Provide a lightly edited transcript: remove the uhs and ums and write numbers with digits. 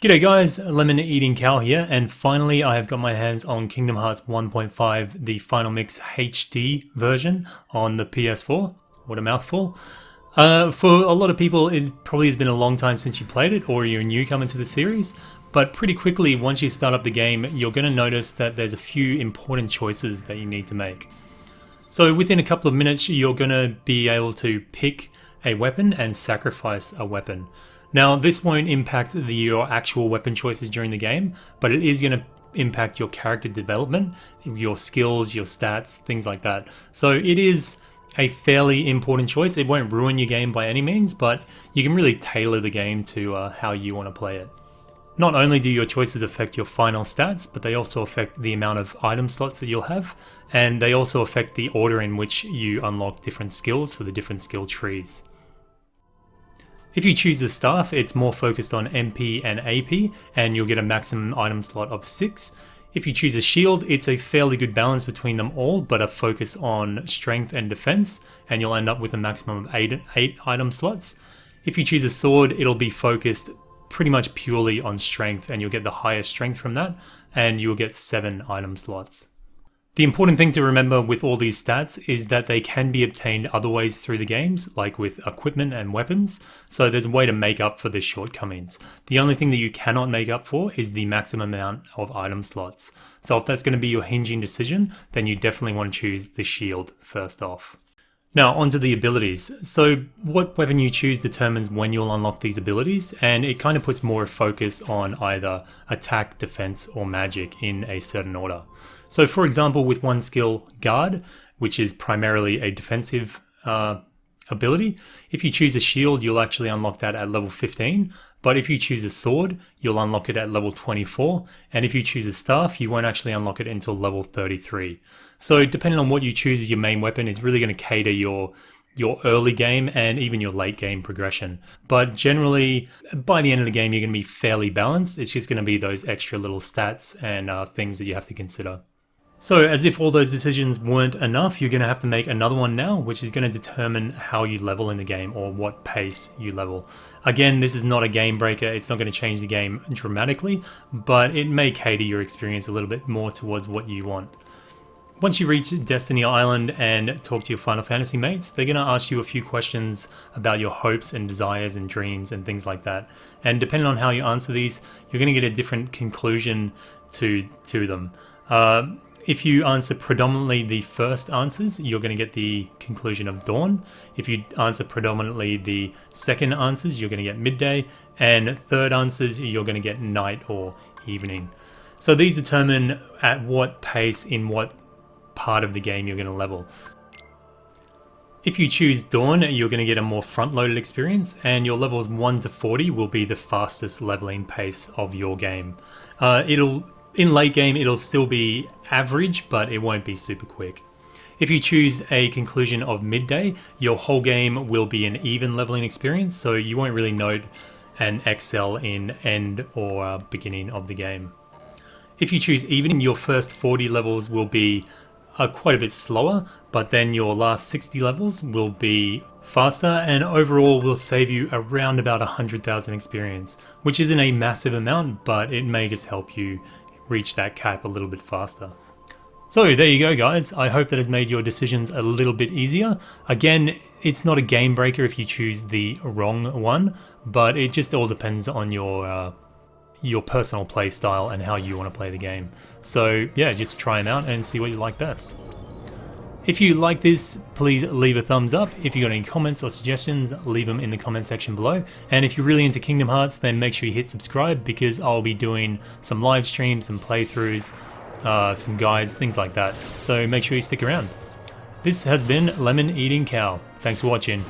G'day guys, Lemon Eating Cow here, and finally I have got my hands on Kingdom Hearts 1.5, the Final Mix HD version on the PS4. What a mouthful. For a lot of people, it probably has been a long time since you played it, or you're a newcomer to the series, but pretty quickly, once you start up the game, you're going to notice that there's a few important choices that you need to make. So within a couple of minutes, you're going to be able to pick a weapon and sacrifice a weapon. Now, this won't impact your actual weapon choices during the game, but it is going to impact your character development, your skills, your stats, things like that. So it is a fairly important choice. It won't ruin your game by any means, but you can really tailor the game to how you want to play it. Not only do your choices affect your final stats, but they also affect the amount of item slots that you'll have, and they also affect the order in which you unlock different skills for the different skill trees. If you choose the staff, it's more focused on MP and AP, and you'll get a maximum item slot of 6. If you choose a shield, it's a fairly good balance between them all, but a focus on strength and defense, and you'll end up with a maximum of 8 item slots. If you choose a sword, it'll be focused pretty much purely on strength, and you'll get the highest strength from that, and you'll get 7 item slots. The important thing to remember with all these stats is that they can be obtained other ways through the games, like with equipment and weapons, so there's a way to make up for the shortcomings. The only thing that you cannot make up for is the maximum amount of item slots. So if that's going to be your hinging decision, then you definitely want to choose the shield first off. Now onto the abilities. So what weapon you choose determines when you'll unlock these abilities, and it kind of puts more focus on either attack, defense, or magic in a certain order. So for example, with one skill, Guard, which is primarily a defensive ability, if you choose a shield, you'll actually unlock that at level 15, but if you choose a sword, you'll unlock it at level 24, and if you choose a staff, you won't actually unlock it until level 33. So depending on what you choose as your main weapon is really going to cater your early game and even your late game progression. But generally, by the end of the game, you're going to be fairly balanced. It's just going to be those extra little stats and things that you have to consider. So as if all those decisions weren't enough, you're going to have to make another one now, which is going to determine how you level in the game or what pace you level. Again, this is not a game breaker. It's not going to change the game dramatically, but it may cater your experience a little bit more towards what you want. Once you reach Destiny Island and talk to your Final Fantasy mates, they're going to ask you a few questions about your hopes and desires and dreams and things like that. And depending on how you answer these, you're going to get a different conclusion to them. If you answer predominantly the first answers, you're going to get the conclusion of dawn. If you answer predominantly the second answers, you're going to get midday. And third answers, you're going to get night or evening. So these determine at what pace, in what part of the game you're going to level. If you choose dawn, you're going to get a more front-loaded experience, and your levels 1 to 40 will be the fastest leveling pace of your game. In late game, it'll still be average, but it won't be super quick. If you choose a conclusion of midday, your whole game will be an even leveling experience, so you won't really note an excel in end or beginning of the game. If you choose evening, your first 40 levels will be quite a bit slower, but then your last 60 levels will be faster, and overall will save you around about 100,000 experience, which isn't a massive amount, but it may just help you reach that cap a little bit faster. So there you go guys, I hope that has made your decisions a little bit easier. Again, it's not a game breaker if you choose the wrong one, but it just all depends on your personal play style and how you want to play the game. So yeah, just try them out and see what you like best. If you like this, please leave a thumbs up. If you got any comments or suggestions, leave them in the comment section below. And if you're really into Kingdom Hearts, then make sure you hit subscribe, because I'll be doing some live streams, some playthroughs, some guides, things like that. So make sure you stick around. This has been Lemon Eating Cow. Thanks for watching.